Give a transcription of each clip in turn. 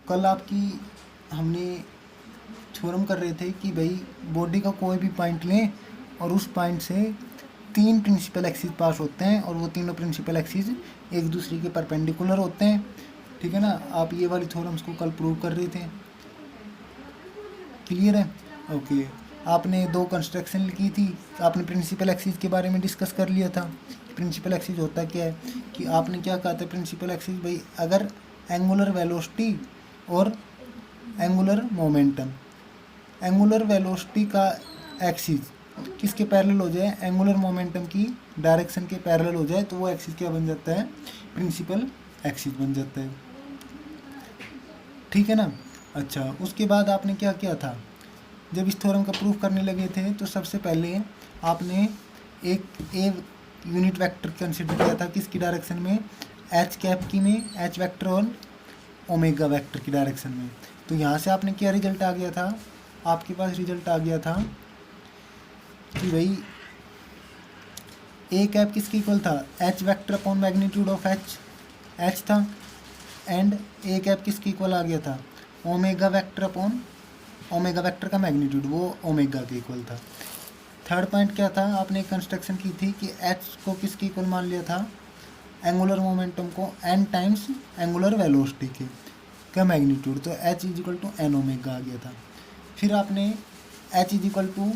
कल आपकी हमने थ्योरम कर रहे थे कि भाई बॉडी का कोई भी पॉइंट लें और उस पॉइंट से 3 प्रिंसिपल एक्सिस पास होते हैं और वो तीनों प्रिंसिपल एक्सिस एक दूसरे के परपेंडिकुलर होते हैं। ठीक है ना, आप ये वाली थ्योरम्स को कल प्रूव कर रहे थे। क्लियर है? ओके। आपने 2 कंस्ट्रक्शन की थी, आपने प्रिंसिपल एक्सिस के बारे में डिस्कस कर लिया था। प्रिंसिपल एक्सिस होता क्या है कि आपने क्या कहा था, प्रिंसिपल एक्सिस भाई अगर एंगुलर वेलोसिटी और एंगुलर मोमेंटम, एंगुलर वेलोसिटी का एक्सिस किसके पैरेलल हो जाए, एंगुलर मोमेंटम की डायरेक्शन के पैरेलल हो जाए, तो वो एक्सिस क्या बन जाता है, प्रिंसिपल एक्सिस बन जाता है। ठीक है ना। अच्छा, उसके बाद आपने क्या किया था, जब इस थ्योरम का प्रूफ करने लगे थे तो सबसे पहले आपने एक यूनिट वेक्टर कंसिडर किया था, किसकी डायरेक्शन में, एच कैप की में, एच वेक्टर और ओमेगा वेक्टर की डायरेक्शन में। तो यहाँ से आपने क्या रिजल्ट आ गया था, आपके पास रिजल्ट आ गया था कि भाई ए कैप किसके इक्वल था, H vector upon magnitude of H था, एंड ए कैप किसके इक्वल आ गया था, omega vector upon omega vector का मैग्नीट्यूड, वो ओमेगा के इक्वल था। थर्ड पॉइंट क्या था, आपने एक कंस्ट्रक्शन की थी कि एच को किसके इक्वल मान लिया था, एंगुलर मोमेंटम को एन टाइम्स एंगुलर वेलोसिटी के का मैग्नीट्यूड, तो H is equal to N omega आ गया था। फिर आपने एच इज इक्वल टू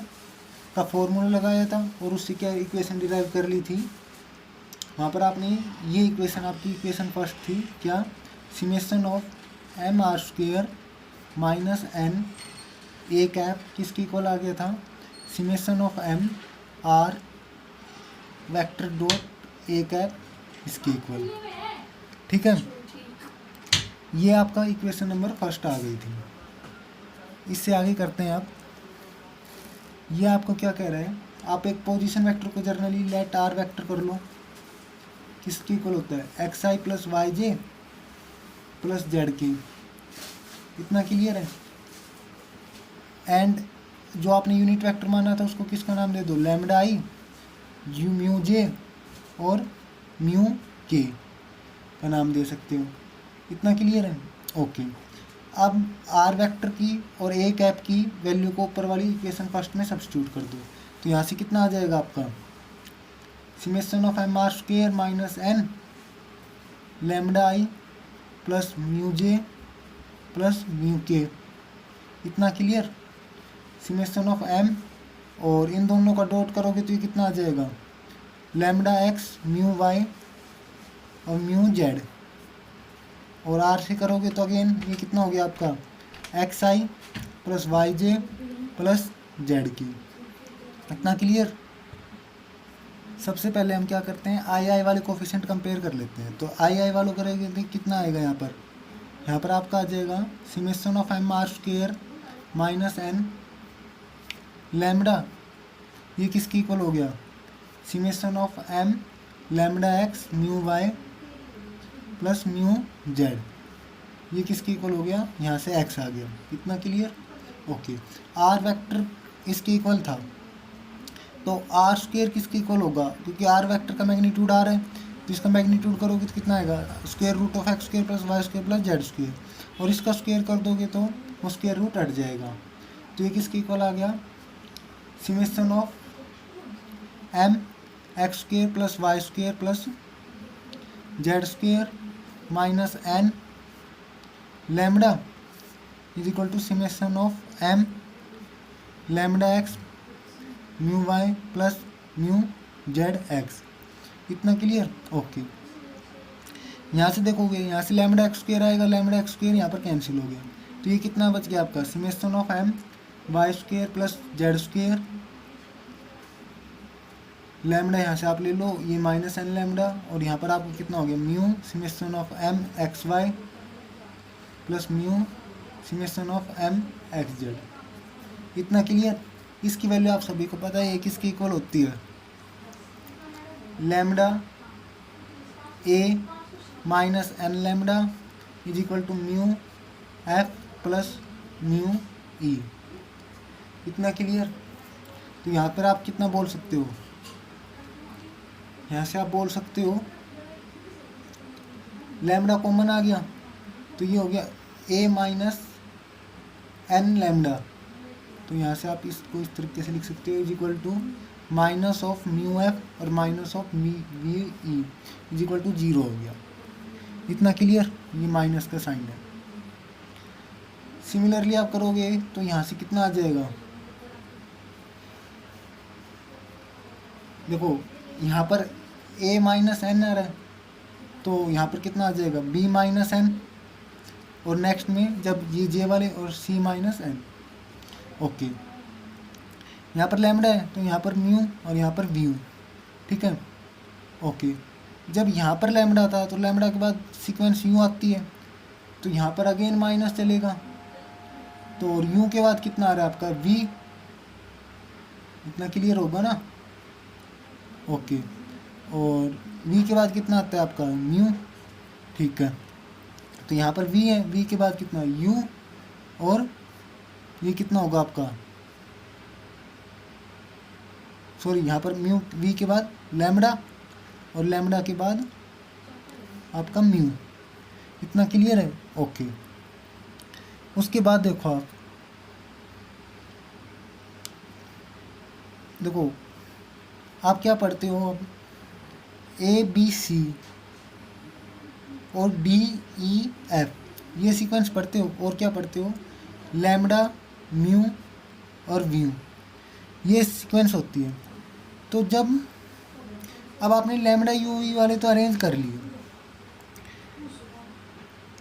का फॉर्मूला लगाया था और उससे क्या इक्वेशन डिराइव कर ली थी, वहाँ पर आपने ये इक्वेशन, आपकी इक्वेशन फर्स्ट थी क्या, summation of M R square minus N A cap किसकी इक्वल आ गया था, summation of M R vector dot A cap इसकी इक्वल। ठीक है, ये आपका इक्वेशन नंबर फर्स्ट आ गई थी। इससे आगे करते हैं आप, ये आपको क्या कह रहा है, आप एक पोजीशन वेक्टर को जर्नली लेट आर वेक्टर कर लो, किसकी इक्वल होता है, एक्स आई प्लस वाई जे प्लस जेड के। इतना क्लियर है। एंड जो आपने यूनिट वेक्टर माना था उसको किसका नाम दे दो, लैम्डा आई, म्यू जे और म्यू के का नाम दे सकते हो। इतना क्लियर है। ओके, अब आर वेक्टर की और ए कैप की वैल्यू को ऊपर वाली इक्वेशन फर्स्ट में सब्स्टिट्यूट कर दो, तो यहाँ से कितना आ जाएगा आपका, summation of M R square minus N lambda I plus mu J plus mu K. इतना क्लियर। समेशन ऑफ एम और इन दोनों का डॉट करोगे तो ये कितना आ जाएगा, लैम्डा एक्स म्यू वाई और म्यू जेड, और आर से करोगे तो अगेन ये कितना हो गया आपका, एक्स आई प्लस वाई जे प्लस जेड की। इतना क्लियर। सबसे पहले हम क्या करते हैं, आई आई वाले कोफिशिएंट कंपेयर कर लेते हैं। तो आई आई वालों करेंगे तो कितना आएगा, यहाँ पर आपका आ जाएगा summation of M R square minus N lambda, ये किसकी इक्वल हो गया, summation of M lambda X mu Y plus mu Z, ये किसकी इक्वल हो गया, यहाँ से एक्स आ गया। इतना क्लियर। ओके, आर वेक्टर इसके इक्वल था, तो आर स्क्वेयर किसके इक्वल होगा, क्योंकि आर वेक्टर का मैग्नीट्यूड आर है, तो इसका मैग्नीट्यूड करोगे तो कितना आएगा, square root of X square plus Y square plus Z square, और इसका स्क्वायर कर दोगे तो वो स्क्वायर रूट हट जाएगा। तो ये किसके इक्वल आ गया, summation of M X square plus Y square plus Z square minus N lambda is equal to summation of M lambda X mu Y plus mu Z X. इतना clear. Okay, यहाँ से देखोगे, यहाँ से lambda X square आएगा, lambda X square यहाँ पर cancel हो गया, तो ये कितना बच गया आपका, summation of M Y square plus Z square, lambda यहाँ से आप ले लो, ये माइनस एन लैम्डा, और यहाँ पर आपको कितना हो गया, mu summation of M X Y plus mu summation of M X Z. इतना क्लियर। इसकी वैल्यू आप सभी को पता है, ये किसकी इक्वल होती है, lambda A minus N lambda is equal to mu F plus mu E. इतना क्लियर। तो यहाँ पर आप कितना बोल सकते हो, यहाँ से आप बोल सकते हो लैम्डा कॉमन आ गया, तो ये हो गया ए माइनस एन लैम्डा, तो यहाँ से आप इसको इस तरीके से लिख सकते हो, is equal to minus of mu F और minus of V E is equal to 0 हो गया। इतना क्लियर, ये माइनस का साइन है। सिमिलरली आप करोगे तो यहाँ से कितना आ जाएगा, देखो यहाँ पर a माइनस एन आ रहा है, तो यहाँ पर कितना आ जाएगा b माइनस एन, और नेक्स्ट में जब ये j वाले और c माइनस एन। ओके, यहाँ पर लैम्डा है तो यहाँ पर म्यू और यहाँ पर व्यू, ठीक है। ओके, जब यहाँ पर लैम्डा था तो लैम्डा के बाद सीक्वेंस यू आती है, तो यहाँ पर अगेन माइनस चलेगा, तो और यू के बाद कितना आ रहा है आपका v, इतना क्लियर होगा ना। ओके, और v के बाद कितना आता है आपका म्यू, ठीक है। तो यहाँ पर v है, v के बाद कितना u, और ये कितना होगा आपका, सॉरी यहाँ पर म्यू, v के बाद लैम्डा और लैम्डा के बाद आपका म्यू, इतना क्लियर है। ओके, उसके बाद देखो आप, देखो आप क्या पढ़ते हो अब, ए बी सी और डी ई एफ, ये सीक्वेंस पढ़ते हो, और क्या पढ़ते हो, लैम्डा म्यू और व्यू, ये सीक्वेंस होती है। तो जब अब आपने लैम्डा यू वी वाले तो अरेंज कर लिए,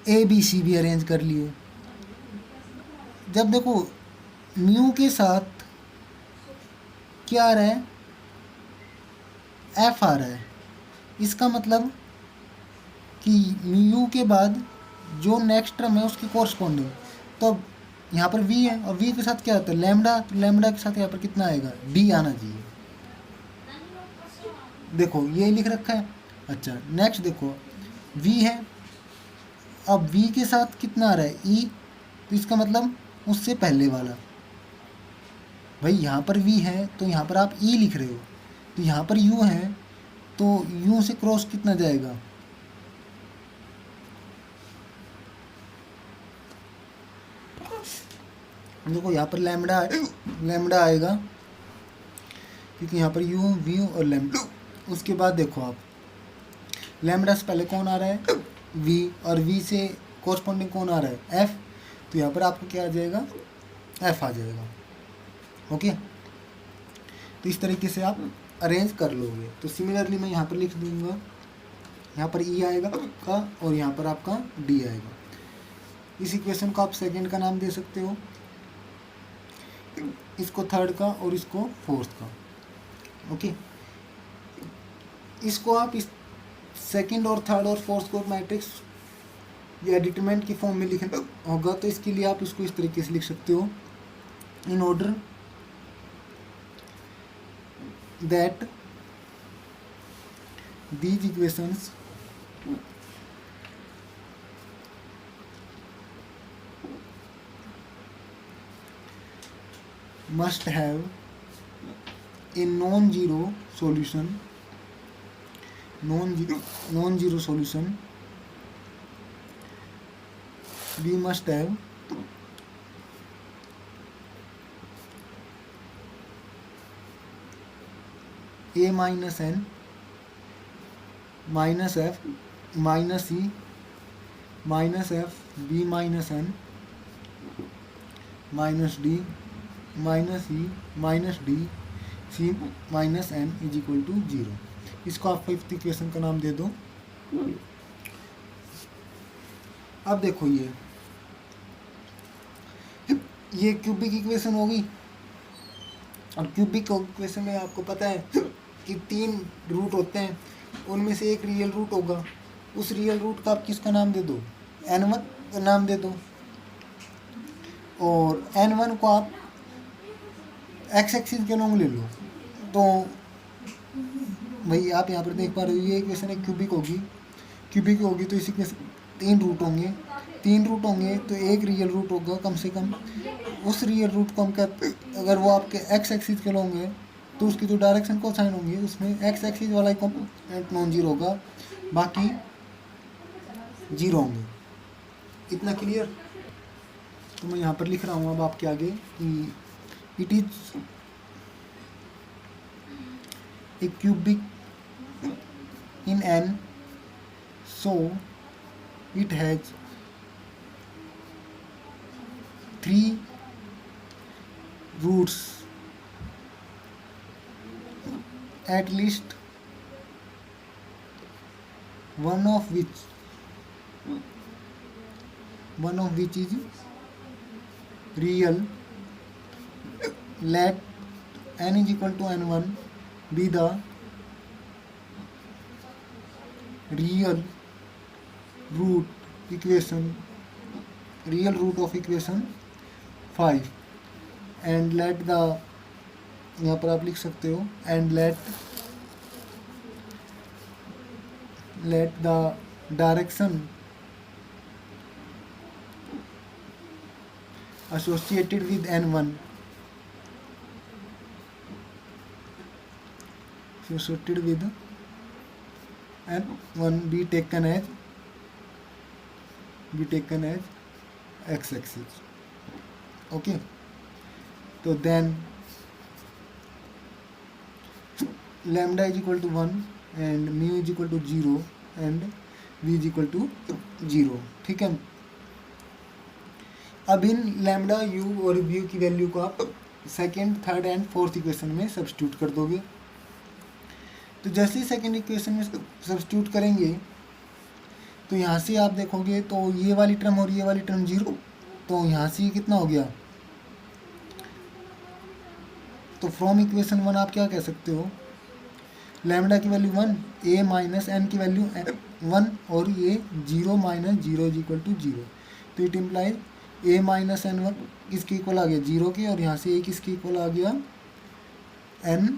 ए बी सी भी अरेंज कर लिए, जब देखो म्यू के साथ क्या आ रहा है, एफ आ रहा है, इसका मतलब कि म्यू के बाद जो नेक्स्ट टर्म है उसके कोरस्पॉन्डिंग, तो यहाँ पर वी है और वी के साथ क्या आता है लैम्डा, तो लैम्डा के साथ यहाँ पर कितना आएगा डी आना चाहिए। देखो ये लिख रखा है। अच्छा, नेक्स्ट देखो वी है, अब वी के साथ कितना आ रहा है ई, तो इसका मतलब उससे पहले वाला, भाई यहाँ पर वी है तो यहाँ पर आप ई लिख रहे हो, तो यहाँ पर यू है तो यू से क्रॉस कितना जाएगा, देखो यहाँ पर लैम्डा आएगा, क्योंकि यहाँ पर यू वी और लैम्डा। उसके बाद देखो आप, लैम्डा से पहले कौन आ रहा है वी, और वी से कोरस्पॉन्डिंग कौन आ रहा है एफ, तो यहाँ पर आपको क्या आ जाएगा एफ आ जाएगा। ओके, तो इस तरीके से आप अरेंज कर लोगे। तो सिमिलरली मैं यहाँ पर लिख दूंगा, यहाँ पर ई आएगा का और यहाँ पर आपका डी आएगा। इस इक्वेशन को आप सेकंड का नाम दे सकते हो, इसको थर्ड का और इसको फोर्थ का। ओके, इसको आप इस सेकंड और थर्ड और फोर्थ को मैट्रिक्स या डिटरमिनेंट की फॉर्म में लिखना होगा, तो इसके लिए आप इसको इस तरीके से लिख सकते हो, in order that these equations must have a non-zero solution, non-zero solution. We must have a minus n minus f minus e minus f b minus n minus d minus e minus d c minus n is equal to 0। इसको आप fifth equation का नाम दे दो। अब देखो ये cubic equation होगी, और क्यूबिक इक्वेशन में आपको पता है कि 3 रूट होते हैं, उनमें से एक रियल रूट होगा। उस रियल रूट का आप किसका नाम दे दो n1 नाम दे दो, और n1 को आप x एक्सिस के लॉन्ग ले लो। तो भाई आप यहाँ पर देख पा रहे हो ये इक्वेशन एक क्यूबिक होगी तो इसी के 3 रूट होंगे तो एक रियल रूट होगा कम से कम। उस रियल रूट को हम कहते, अगर वो आपके x एक्सिस के होंगे तो उसकी जो डायरेक्शन को साइन होंगे उसमें x एक्सिस वाला कंपोनेंट नॉन जीरो होगा, बाकी जीरो होंगे। इतना क्लियर। तो मैं यहाँ पर लिख रहा हूँ अब आपके आगे कि it is a cubic in an, so it has 3 roots, at least one of which is real. Let n is equal to n1 be the real root of equation 5, and let the, यहाँ पर आप लिख सकते हो, and let the direction associated with n1 be taken as x-axis. Okay, तो then lambda is equal to 1 and mu is equal to 0 and v is equal to 0. ठीक है, अब इन लैम्डा यू और व्यू की वैल्यू को आप second, third and fourth equation में substitute कर दोगे। तो जैसे ही सेकेंड इक्वेशन में सब्स्टिट्यूट करेंगे तो यहाँ से आप देखोगे तो ये वाली टर्म और ये वाली टर्म 0, तो यहाँ से कितना हो गया, तो फ्रॉम इक्वेशन 1 आप क्या कह सकते हो, लैम्डा की वैल्यू 1, a माइनस एन की वैल्यू 1 और ये 0 माइनस 0 इज इक्वल टू 0। तो it implies a minus N 1 किसके इक्वल आ गया, 0 के, और यहाँ से a किसके इक्वल आ गया, n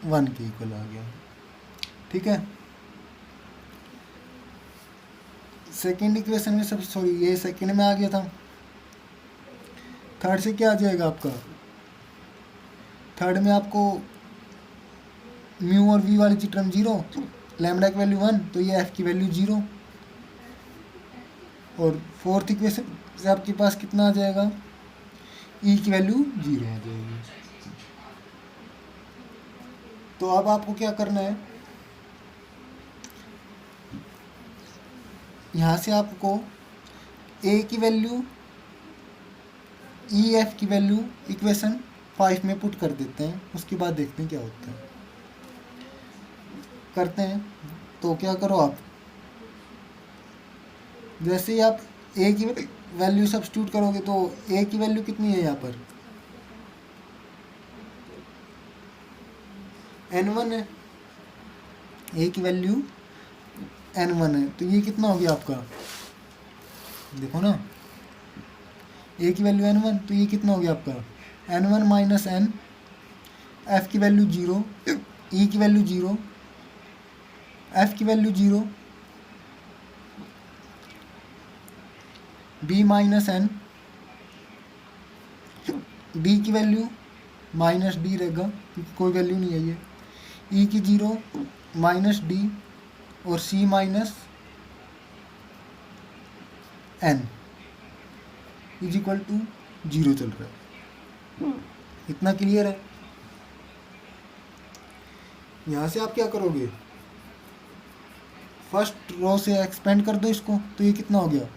1 के इक्वल आ गया। ठीक है, सेकेंड इक्वेशन में सब, सॉरी ये सेकेंड में आ गया था, थर्ड से क्या आ जाएगा आपका, थर्ड में आपको म्यू और वी वाली टर्म 0, लैम्डा की वैल्यू 1, तो ये एफ की वैल्यू 0, और फोर्थ इक्वेशन से आपके पास कितना आ जाएगा, ई की वैल्यू 0 आ जाएगी। तो अब आपको क्या करना है, यहाँ से आपको ए की वैल्यू, ई एफ की वैल्यू इक्वेशन 5 में पुट कर देते हैं, उसके बाद देखते हैं क्या होता है, करते हैं। तो क्या करो आप, जैसे ही आप ए की वैल्यू सब्स्टिट्यूट करोगे तो ए की वैल्यू कितनी है यहाँ पर, n1 है, ए की वैल्यू n1 है, तो ये कितना हो गया आपका, देखो ना, ए की वैल्यू n1, तो ये कितना हो गया आपका n1 माइनस n, एफ की वैल्यू 0, ई की वैल्यू 0, एफ की value 0, B minus N, D की वैल्यू माइनस डी रहेगा क्योंकि कोई वैल्यू नहीं है ये, ई की 0 माइनस डी, और C minus N is equal to 0 चल रहा है। इतना क्लियर है। यहाँ से आप क्या करोगे, फर्स्ट रो से एक्सपेंड कर दो इसको, तो ये कितना हो गया,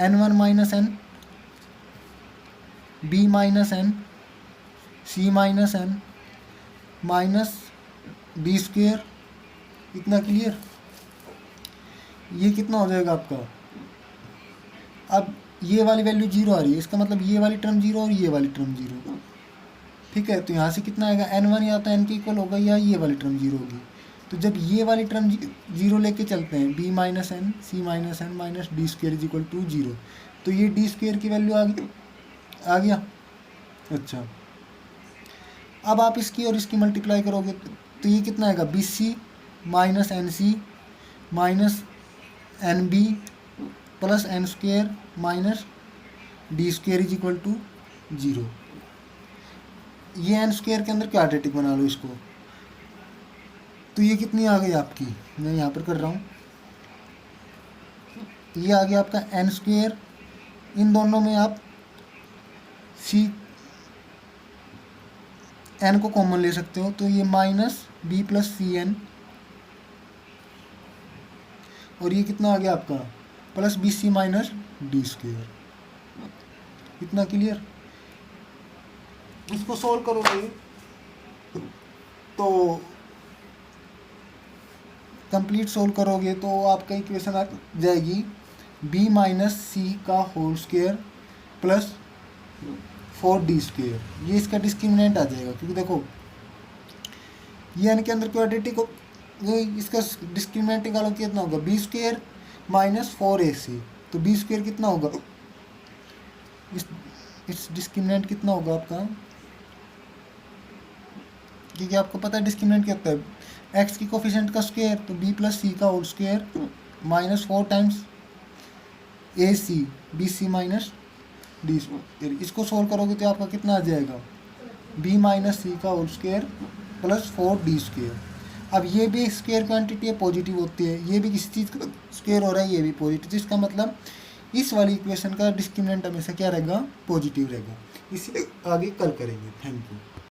n1 minus N, B minus N, C minus N, minus D square. इतना क्लियर, ये कितना हो जाएगा आपका, अब ये वाली वैल्यू 0 आ रही है, इसका मतलब ये वाली टर्म 0 और ये वाली टर्म 0। ठीक है, तो यहाँ से कितना आएगा, n1 या तो n के इक्वल होगा या ये वाली टर्म 0 होगी। तो जब ये वाली टर्म 0 लेके चलते हैं, b minus N, C minus N, minus D square is equal to 0, तो ये डी स्क्वेयर की वैल्यू आ गया। अच्छा, अब आप इसकी और इसकी मल्टीप्लाई करोगे तो ये कितना आएगा, B C minus N C minus N B plus N square minus D square is equal to 0। ये एन स्क्वेयर के अंदर क्वाड्रेटिक बना लो इसको, तो ये कितनी आ गई आपकी, मैं यहाँ पर कर रहा हूँ, ये आ गया आपका एन स्क्वेयर, इन दोनों में आप सी एन को कॉमन ले सकते हो, तो ये minus B plus C N, और ये कितना आ गया आपका plus B C minus D square. इतना क्लियर। इसको सॉल्व करोगे तो कंप्लीट सोल्व करोगे तो आपका इक्वेशन आ जाएगी बी माइनस सी का whole square plus 4d square. ये इसका डिस्क्रिमिनेंट आ जाएगा, क्योंकि देखो ये एन के अंदर क्वाड्रेटिक हो, ये इसका डिस्क्रिमिनेंट निकालो कितना होगा बी स्क्वायर माइनस 4ac, तो बी स्क्वायर कितना होगा, इस डिस्क्रिमिनेंट कितना होगा आपका, क्योंकि आपको पता है डिस्क्रिमिनेंट क्या होता है एक्स की कोफिशिएंट का स्क्वायर, तो बी प्लस सी का whole square minus 4 times A C B C minus D square. इसको सोल्व करोगे तो आपका कितना आ जाएगा बी माइनस सी का whole square plus 4d square. अब ये भी स्क्वायर क्वांटिटी है, पॉजिटिव होती है, ये भी किसी चीज़ का स्क्वायर हो रहा है, ये भी पॉजिटिव, जिसका मतलब इस वाली इक्वेशन का डिस्क्रिमिनेंट हमेशा क्या रहेगा, पॉजिटिव रहेगा। इसे आगे कल करेंगे। Thank you.